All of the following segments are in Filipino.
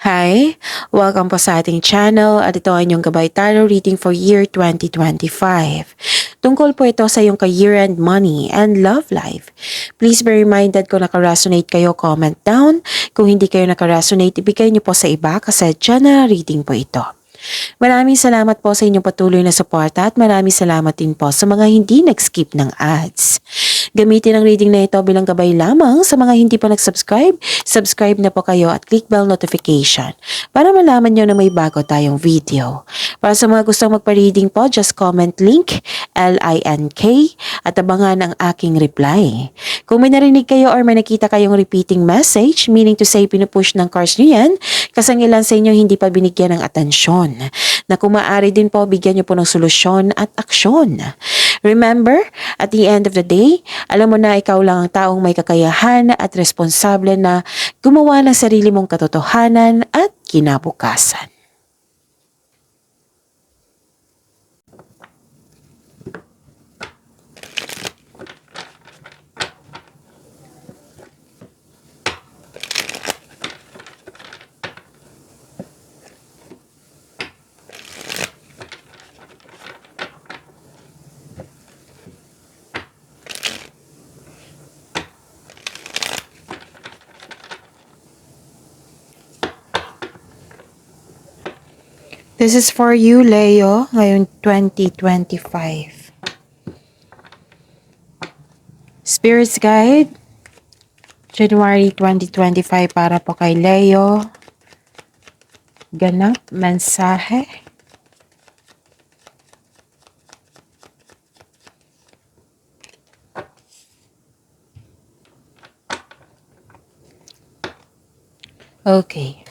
Hi! Welcome po sa ating channel at ito ay inyong Gabay Tarot reading for year 2025. Tungkol po ito sa iyong ka-year-end money and love life. Please be reminded kung naka-resonate kayo, comment down. Kung hindi kayo naka-resonate, ibigay niyo po sa iba kasi general reading po ito. Maraming salamat po sa inyong patuloy na suporta at maraming salamat din po sa mga hindi nag-skip ng ads. Gamitin ang reading na ito bilang gabay lamang sa mga hindi pa nag-subscribe. Subscribe na po kayo at click bell notification para malaman nyo na may bago tayong video. Para sa mga gustong magpa-reading po, just comment link LINK at abangan ang aking reply. Kung may narinig kayo or may nakita kayong repeating message, meaning to say pinupush ng cards nyo yan, kasi ang ilan sa inyo hindi pa binigyan ng atensyon. Na kung maaari din po, bigyan nyo po ng solusyon at aksyon. Remember, at the end of the day, alam mo na ikaw lang ang taong may kakayahan at responsable na gumawa ng sarili mong katotohanan at kinabukasan. This is for you, Leo, ngayong 2025. Spirit's Guide, January 2025 para po kay Leo. Ganap, mensahe. Okay.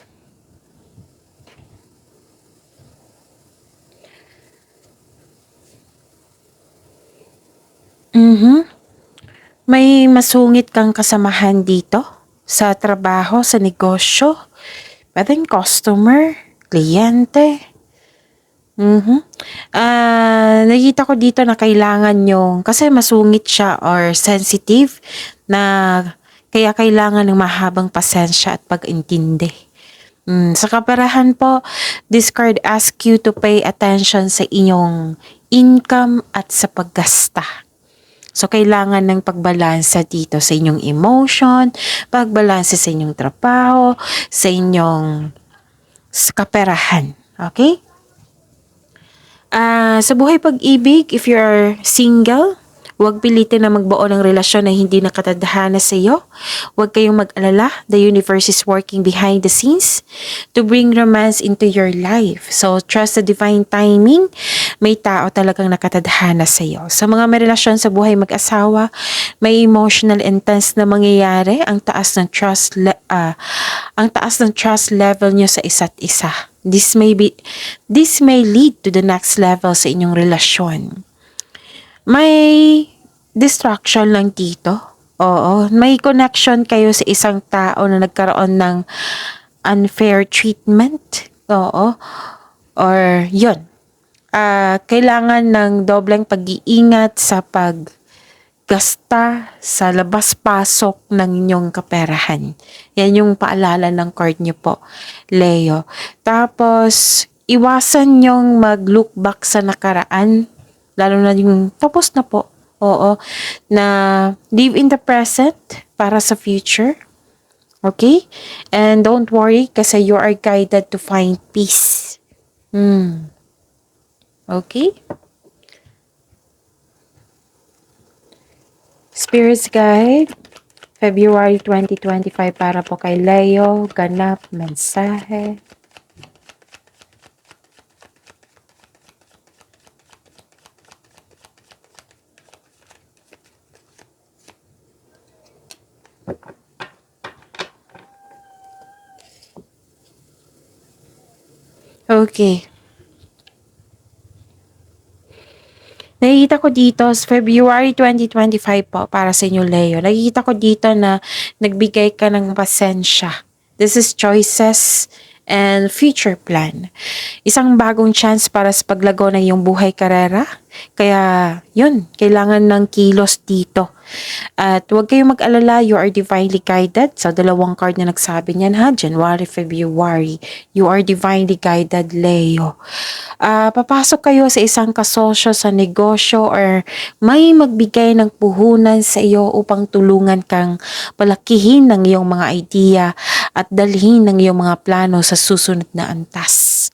May masungit kang kasamahan dito sa trabaho, sa negosyo, pwedeng customer, kliyente. Nakita ko dito na kailangan yung, kasi masungit siya or sensitive, na kaya kailangan ng mahabang pasensya at pag-intindi. Sa kaperahan po, this card asks you to pay attention sa inyong income at sa paggasta. So, kailangan ng pagbalansa dito sa inyong emotion, pagbalansa sa inyong trabaho, sa inyong kaperahan. Okay? Sa buhay pag-ibig, if you're single, huwag pilitin na magbuo ng relasyon na hindi nakatadhana sa iyo. Huwag kayong mag-alala. The universe is working behind the scenes to bring romance into your life. So, trust the divine timing. May tao talagang nakatadhana sa iyo. Sa mga may relasyon sa buhay mag-asawa, may emotional intense na mangyayari. Ang taas ng trust level nyo sa isa't isa. This may lead to the next level sa inyong relasyon. May distraction lang dito. Oo, may connection kayo sa isang tao na nagkaroon ng unfair treatment. Oo. Or yun. Kailangan ng dobleng pag-iingat sa paggasta sa labas-pasok ng inyong kaperahan. Yan yung paalala ng card nyo po, Leo. Tapos, iwasan yung mag-look back sa nakaraan. Lalo na yung tapos na po. Oo. Na live in the present para sa future. Okay? And don't worry kasi you are guided to find peace. Okay? Spirit's Guide, February 2025 para po kay Leo. Ganap, mensahe. Okay. Nakikita ko dito, February 2025 po para sa inyo, Leo. Nakikita ko dito na nagbigay ka ng pasensya. This is choices and future plan. Isang bagong chance para sa paglago ng iyong buhay karera. Kaya, yun, kailangan ng kilos dito. At huwag kayong mag-alala, you are divinely guided. So, dalawang card na nagsabi niyan ha, January, February. You are divinely guided, Leo. Papasok kayo sa isang kasosyo sa negosyo or may magbigay ng puhunan sa iyo upang tulungan kang palakihin ng iyong mga idea at dalhin ng iyong mga plano sa susunod na antas.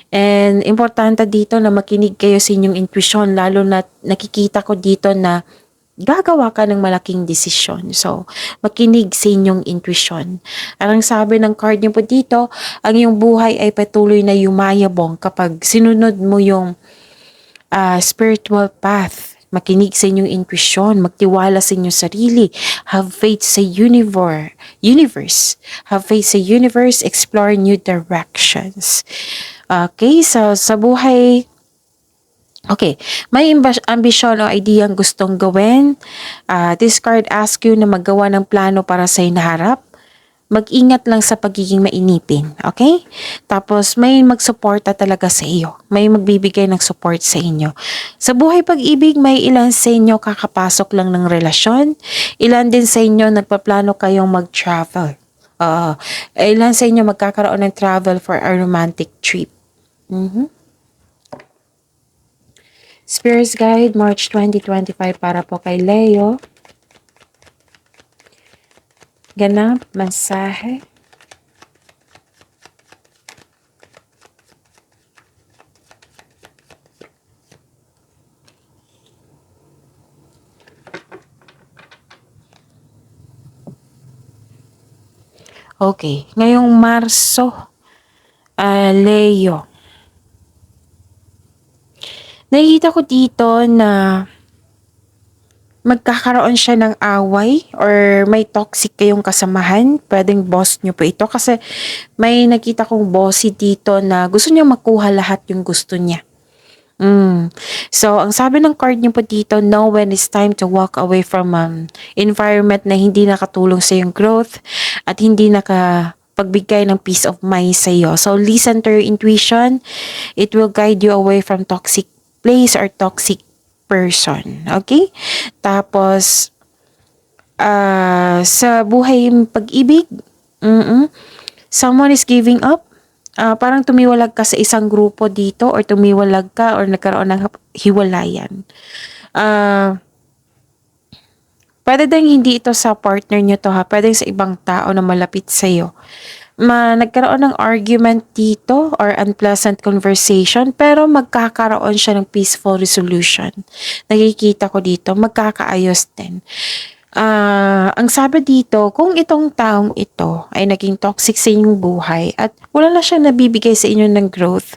And importante dito na makinig kayo sa inyong intuition, lalo na nakikita ko dito na gagawa ka ng malaking desisyon. So, makinig sa inyong intuition. Ang sabi ng card niyo po dito, ang iyong buhay ay patuloy na yumayabong kapag sinunod mo yung spiritual path. Makinig sa inyong intuition, magtiwala sa inyong sarili, have faith sa universe. Have faith sa universe, explore new directions. Okay, so sa buhay, okay, may ambisyon o idea ang gustong gawin. This card asks you na maggawa ng plano para sa hinaharap. Mag-ingat lang sa pagiging mainipin, okay? Tapos may magsuporta talaga sa iyo. May magbibigay ng support sa inyo. Sa buhay pag-ibig, may ilan sa inyo kakapasok lang ng relasyon. Ilan din sa inyo nagpaplano kayong mag-travel. Ilan sa inyo magkakaroon ng travel for a romantic trip. Spirit's Guide, March 2025 para po kay Leo. Ganap, mensahe. Okay, ngayong Marso, Leo. Nakikita ko dito na magkakaroon siya ng away or may toxic kayong kasamahan. Pwedeng boss nyo po ito kasi may nakita kong bossy dito na gusto niya makuha lahat yung gusto niya. So, ang sabi ng card niyo po dito, know when it's time to walk away from environment na hindi nakatulong sa yung growth at hindi nakapagbigay ng peace of mind sa iyo. So, listen to your intuition. It will guide you away from toxic place or toxic person. Okay? Tapos, sa buhay pag-ibig, someone is giving up. Parang tumiwalag ka sa isang grupo dito or tumiwalag ka or nagkaroon ng hiwalayan. Pwede din hindi ito sa partner nyo to ha. Pwede sa ibang tao na malapit sa'yo. Nagkaroon ng argument dito or unpleasant conversation pero magkakaroon siya ng peaceful resolution. Nakikita ko dito, magkakaayos din. Ang sabi dito, kung itong taong ito ay naging toxic sa inyong buhay at wala na siya nabibigay sa inyo ng growth,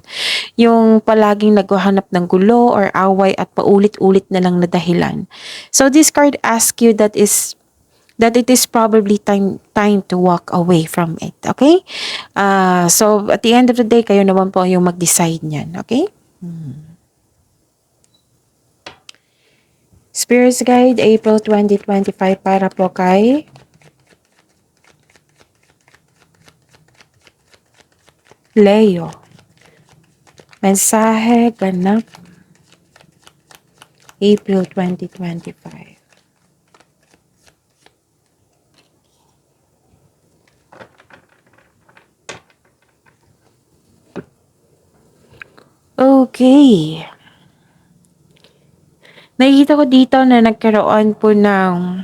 yung palaging naghahanap ng gulo or away at paulit-ulit na lang na dahilan. So this card asks you that it is probably time to walk away from it, okay? So at the end of the day, kayo naman po yung mag-decide niyan, okay? Spirit's Guide, April 2025 para po kay Leo. Mensahe, ganap, April 2025. Okay. Nakikita ko dito na nagkaroon po ng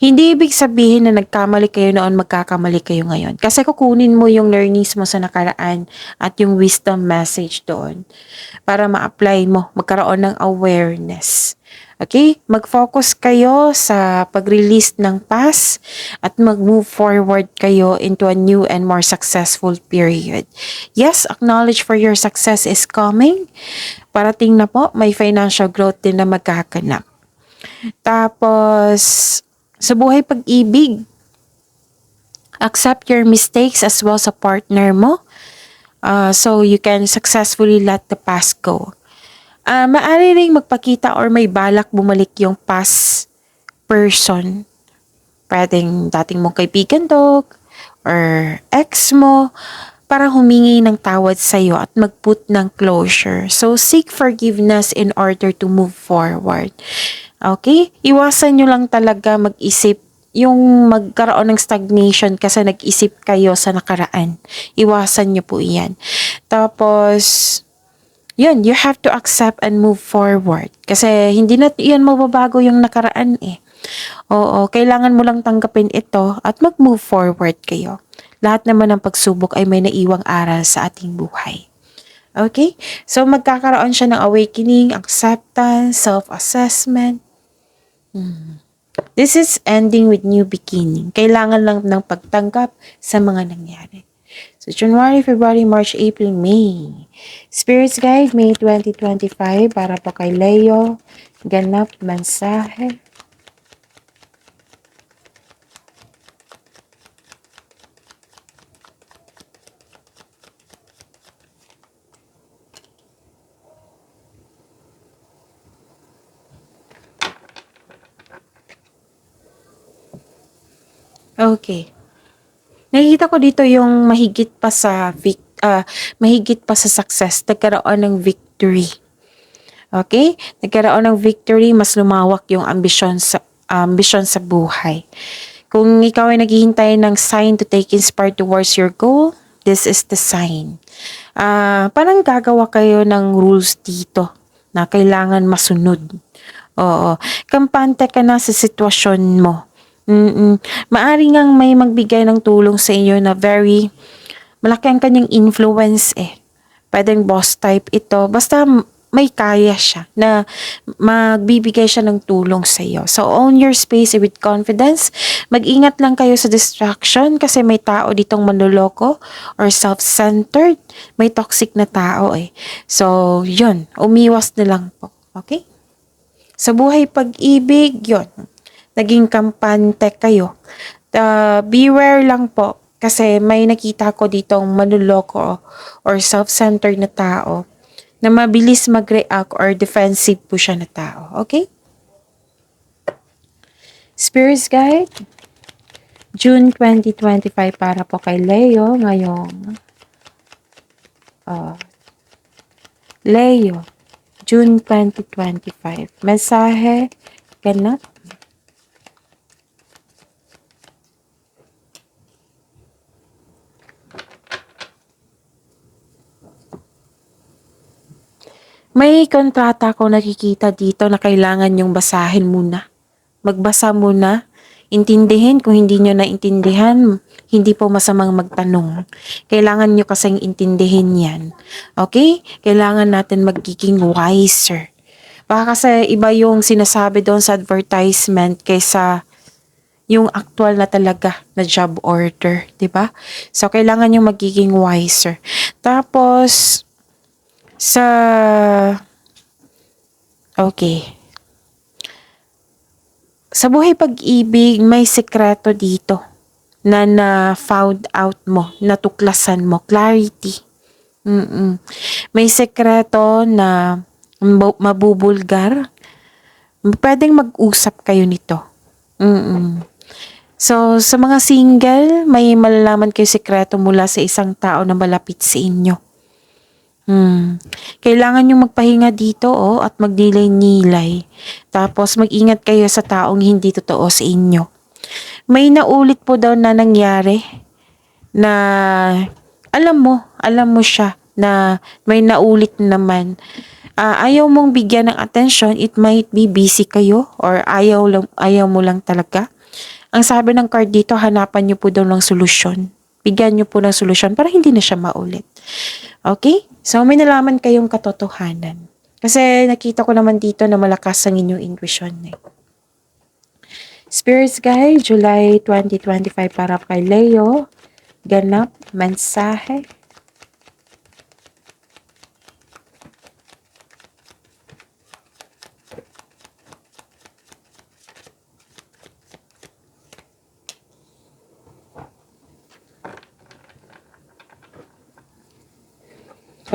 hindi ibig sabihin na nagkamali kayo noon, magkakamali kayo ngayon. Kasi kukunin mo yung learnings mo sa nakaraan at yung wisdom message doon para ma-apply mo, magkaroon ng awareness. Okay? Mag-focus kayo sa pag-release ng past at mag-move forward kayo into a new and more successful period. Yes, acknowledge for your success is coming. Parating na po, may financial growth din na magkakanap. Tapos, sa buhay pag-ibig, accept your mistakes as well sa partner mo. So you can successfully let the past go. Maaari ring magpakita or may balak bumalik yung past person. Pwedeng dating mong kaibigan dog or ex mo. para humingi ng tawad sa'yo at mag-put ng closure. So, seek forgiveness in order to move forward. Okay? Iwasan nyo lang talaga mag-isip yung magkaroon ng stagnation kasi nag-isip kayo sa nakaraan. Iwasan nyo po iyan. Tapos, yun, you have to accept and move forward. Kasi hindi na yan mababago yung nakaraan eh. Oo, kailangan mo lang tanggapin ito at mag-move forward kayo. Lahat naman ng pagsubok ay may naiwang aral sa ating buhay. Okay? So, magkakaroon siya ng awakening, acceptance, self-assessment. This is ending with new beginning. Kailangan lang ng pagtanggap sa mga nangyari. So, January, February, March, April, May. Spirits Guide, May 2025, para po kay Leo. Ganap, mensahe. Okay. Nakikita ko dito yung mahigit pa sa success, nagkaroon ng victory. Okay? Nagkaroon ng victory, mas lumawak yung ambisyon sa buhay. Kung ikaw ay naghihintay ng sign to take inspired towards your goal, this is the sign. Parang gagawa kayo ng rules dito na kailangan masunod. Oo. Kampante ka na sa sitwasyon mo. Maari ngang may magbigay ng tulong sa inyo na very malaki ang kanyang influence eh. Pwedeng boss type ito. Basta may kaya siya na magbibigay siya ng tulong sa iyo. So, own your space with confidence. Mag-ingat lang kayo sa distraction kasi may tao ditong manloloko or self-centered. May toxic na tao eh. So, yun. Umiwas na lang po. Okay? Sa buhay pag-ibig, yun. Naging kampante kayo. Beware lang po kasi may nakita ko ditong manloloko or self-centered na tao na mabilis mag-react or defensive po siya na tao. Okay? Spirits Guide, June 2025 para po kay Leo ngayong Leo, June 2025. Mensahe, ganap. May kontrata ako nakikita dito na kailangan yung basahin muna. Magbasa muna. Intindihin kung hindi nyo naintindihan, hindi po masamang magtanong. Kailangan nyo kasing intindihin yan. Okay? Kailangan natin magiging wiser. Baka kasi iba yung sinasabi doon sa advertisement kaysa yung actual na talaga na job order. 'Di ba? So, kailangan nyo magiging wiser. Tapos, okay. Sa buhay pag-ibig, may sekreto dito na found out mo, natuklasan mo, clarity. May sekreto na mabubulgar. Pwedeng mag-usap kayo nito. So, sa mga single, may malalaman kayo sekreto mula sa isang tao na malapit sa inyo. Kailangan nyo magpahinga dito at magdilay-nilay. Tapos mag-ingat kayo sa taong hindi totoo sa inyo. May naulit po daw na nangyari na alam mo siya na may naulit naman. Ayaw mong bigyan ng attention, it might be busy kayo or ayaw mo lang talaga. Ang sabi ng card dito, hanapan nyo po daw ng solusyon. Bigyan nyo po ng solusyon para hindi na siya maulit. Okay? So, may nalaman kayong katotohanan. Kasi nakita ko naman dito na malakas ang inyong intuition. Spirits Guide, July 2025 para kay Leo. Ganap, mensahe.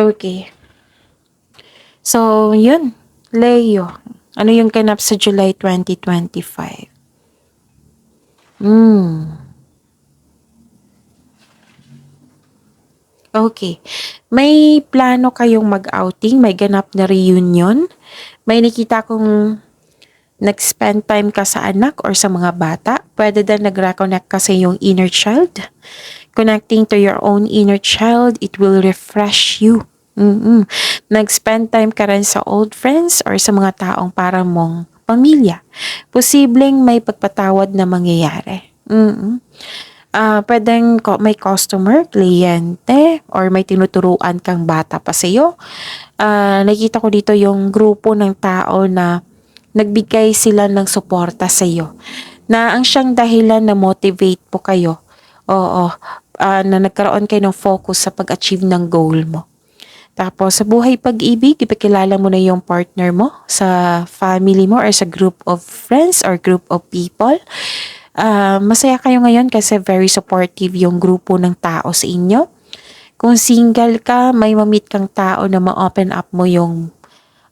Okay. So, yun. Leo. Ano yung ganap sa July 2025? Okay. May plano kayong mag-outing? May ganap na reunion? May nakita kong nag-spend time ka sa anak or sa mga bata? Pwede din nag-reconnect ka sa iyong inner child? Connecting to your own inner child, it will refresh you. Nag-spend time ka rin sa old friends or sa mga taong para mong pamilya. Posibleng may pagpatawad na mangyayari. Pwedeng may customer, kliyente, or may tinuturuan kang bata pa sa'yo. Nakita ko dito yung grupo ng tao na nagbigay sila ng suporta sa'yo. Na ang siyang dahilan na motivate po kayo. Oo, na nagkaroon kayo ng focus sa pag-achieve ng goal mo. Tapos sa buhay pag-ibig, ipakilala mo na yung partner mo sa family mo or sa group of friends or group of people. Masaya kayo ngayon kasi very supportive yung grupo ng tao sa inyo. Kung single ka, may mamit kang tao na ma-open up mo yung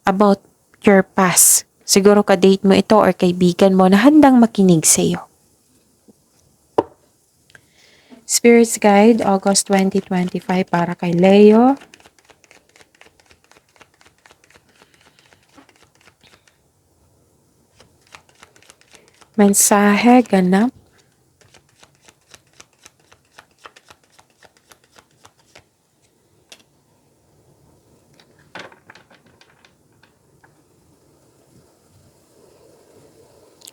about your past. Siguro ka-date mo ito or kaibigan mo na handang makinig sa iyo. Spirits Guide, August 2025 para kay Leo. Mensahe, ganap.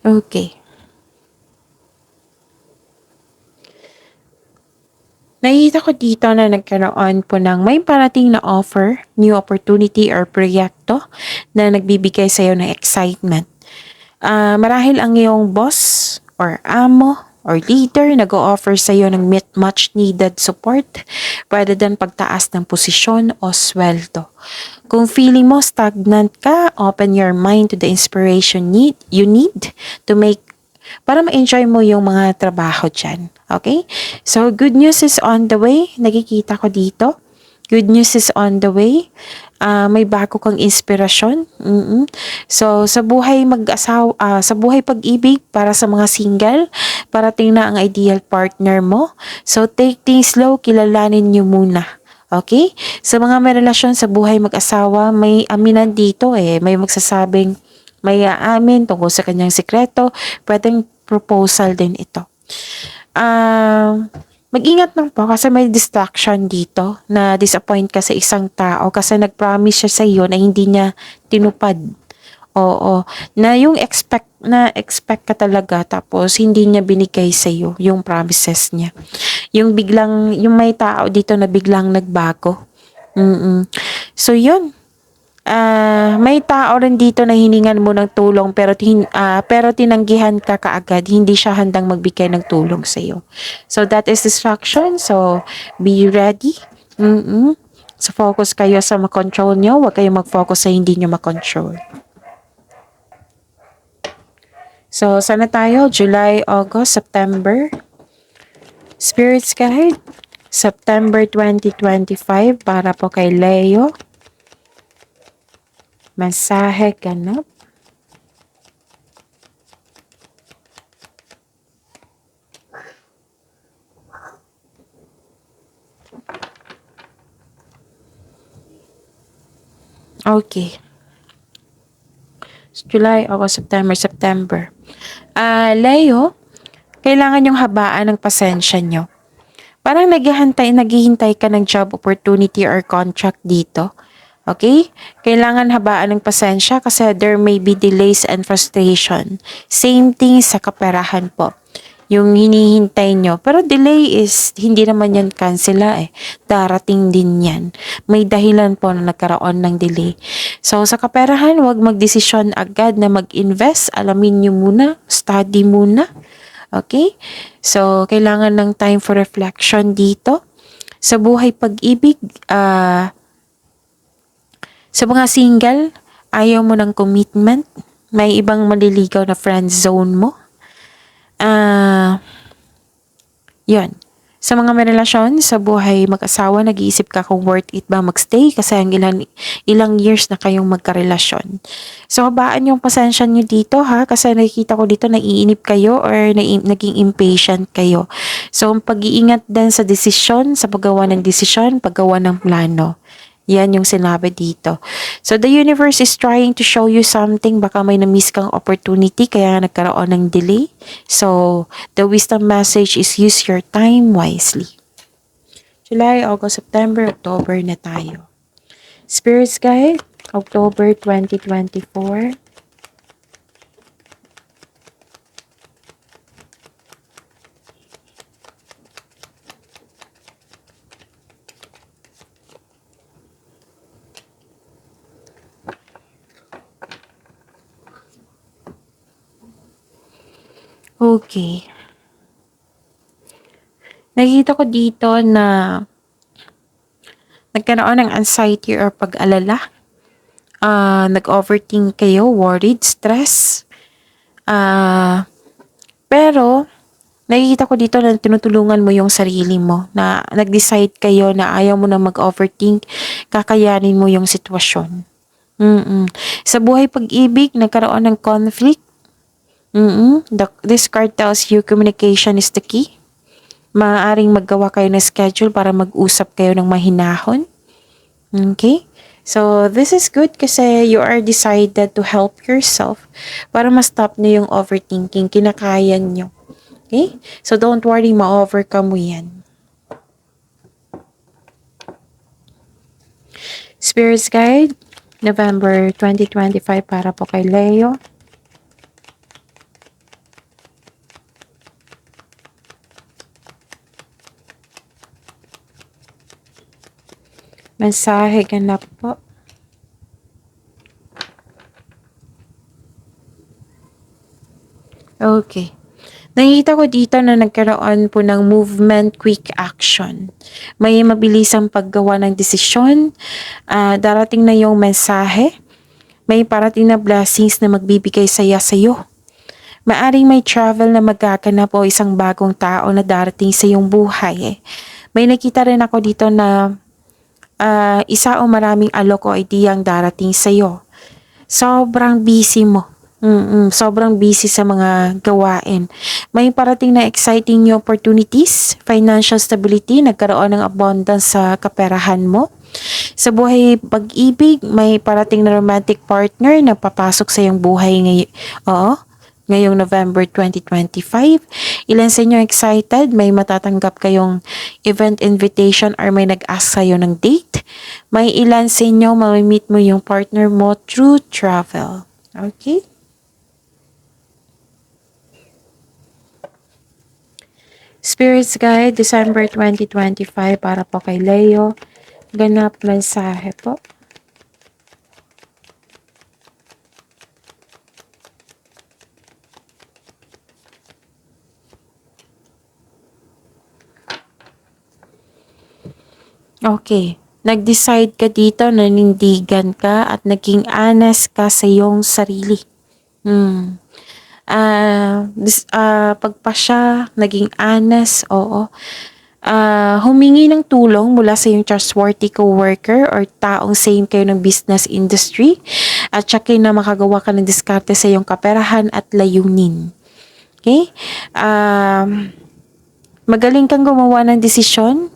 Okay. Nakita ko dito na nagkaroon po ng may parating na offer, new opportunity or proyekto na nagbibigay sa iyo ng excitement. Marahil ang iyong boss or amo or leader nag-o-offer sa iyo ng much needed support. Pwede din pagtaas ng posisyon o sweldo. Kung feeling mo stagnant ka, open your mind to the inspiration you need to make para ma-enjoy mo yung mga trabaho dyan. Okay? So, good news is on the way. Nakikita ko dito. Good news is on the way. May bago kang inspirasyon. So, sa buhay sa buhay pag-ibig para sa mga single, parating na ang ideal partner mo. So, take things slow, kilalanin nyo muna. Okay? Sa mga may relasyon sa buhay mag-asawa, may aminan dito May magsasabing, may aamin tungkol sa kanyang sikreto. Pwedeng proposal din ito. Mag-ingat lang po kasi may distraction dito na disappoint ka sa isang tao kasi nag-promise siya sa iyo na hindi niya tinupad. Oo, na yung expect ka talaga tapos hindi niya binigay sa iyo yung promises niya. Yung may tao dito na biglang nagbago. So yun. May tao rin dito na hiningan mo ng tulong pero tinanggihan ka kaagad, hindi siya handang magbigay ng tulong sa iyo. So that is distraction. So be ready. So focus kayo sa makontrol nyo, huwag kayo mag-focus sa hindi nyo makontrol. So sana tayo, July, August, September. Spirits Guide, September 2025 para po kay Leo. Mensahe, ganap. Okay. July, August, September. Leo, kailangan yung habaan ng pasensya nyo. Parang naghihintay ka ng job opportunity or contract dito. Okay? Kailangan habaan ng pasensya kasi there may be delays and frustration. Same thing sa kaperahan po. Yung hinihintay nyo. Pero delay is, hindi naman yan cancela Darating din yan. May dahilan po na nagkaroon ng delay. So, sa kaperahan, huwag magdesisyon agad na mag-invest. Alamin nyo muna. Study muna. Okay? So, kailangan ng time for reflection dito. Sa buhay pag-ibig, sa mga single, ayaw mo ng commitment. May ibang maliligaw na friend zone mo. Yun. Sa mga may relasyon, sa buhay mag-asawa, nag-iisip ka kung worth it ba magstay kasi ang ilang years na kayong magkarelasyon. So, habaan yung pasensya nyo dito kasi nakikita ko dito naiinip kayo or naging impatient kayo. So, ang pag-iingat din sa desisyon, sa paggawa ng desisyon, paggawa ng plano. Yan yung sinabi dito. So, the universe is trying to show you something. Baka may na-miss kang opportunity, kaya nagkaroon ng delay. So, the wisdom message is use your time wisely. July, August, September, October na tayo. Spirits Guide, October 2024. Okay. Nakikita ko dito na nagkaroon ng anxiety or pag-alala. Nag-overthink kayo, worried, stress. Pero, nakikita ko dito na tinutulungan mo yung sarili mo. Na nag-decide kayo na ayaw mo na mag-overthink, kakayanin mo yung sitwasyon. Sa buhay pag-ibig, nagkaroon ng conflict. This card tells you communication is the key. Maaaring maggawa kayo ng schedule para mag-usap kayo ng mahinahon. Okay? So, this is good kasi you are decided to help yourself para ma-stop nyo yung overthinking. Kinakaya nyo. Okay? So, don't worry, ma-overcome mo yan. Spirits Guide, November 2025 para po kay Leo. Mensahe ganap po. Okay. Nakikita ko dito na nagkaroon po ng movement, quick action. May mabilisang paggawa ng desisyon. Darating na yung mensahe. May parating na blessings na magbibigay saya sa'yo. Maaring may travel na magaganap o isang bagong tao na darating sa iyong buhay. May nakita rin ako dito na isa o maraming alok o idea ang darating sa'yo. Sobrang busy mo. Sobrang busy sa mga gawain. May parating na exciting new opportunities, financial stability, nagkaroon ng abundance sa kaperahan mo. Sa buhay pag-ibig, may parating na romantic partner na papasok sa iyong buhay ngayong November 2025. Ilan sa inyo excited? May matatanggap kayong event invitation or may nag-ask sa'yo ng date. May ilan sa inyo mamimit mo yung partner mo through travel. Okay? Spirits Guide, December 2025 para po kay Leo. Ganap mensahe po. Okay. Nag-decide ka dito na nindigan ka at naging honest ka sa iyong sarili. Pagpasya, naging honest, oo. Humingi ng tulong mula sa iyong trustworthy co-worker or taong same kayo ng business industry at saka na makagawa ka ng diskarte sa iyong kaperahan at layunin. Okay? Magaling kang gumawa ng desisyon.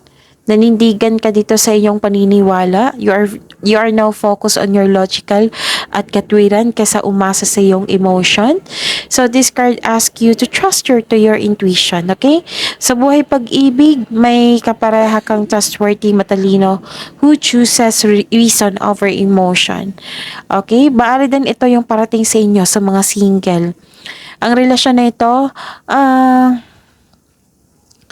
Nanindigan ka dito sa iyong paniniwala. You are now focused on your logical at katwiran kaysa umasa sa iyong emotion. So this card asks you to trust to your intuition, okay? Sa buhay pag-ibig, may kapareha kang trustworthy, matalino who chooses reason over emotion. Okay? Baari din ito yung parating sa inyo sa mga single. Ang relasyon na ito,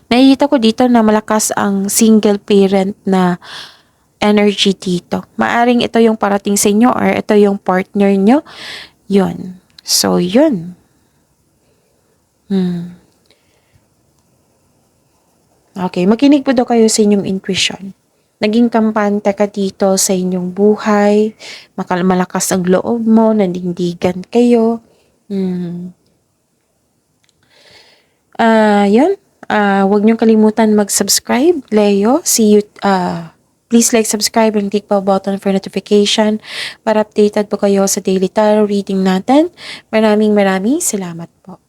nakikita ko dito na malakas ang single parent na energy dito. Maaring ito yung parating sa inyo or ito yung partner nyo. Yun. So, yun. Okay, makinig po daw kayo sa inyong intuition. Naging kampante ka dito sa inyong buhay. Malakas ang loob mo, nanindigan kayo. Yun. Huwag niyong kalimutan mag-subscribe, Leo. See you, please like, subscribe, and click the button for notification para updated po kayo sa daily tarot reading natin. Maraming salamat po.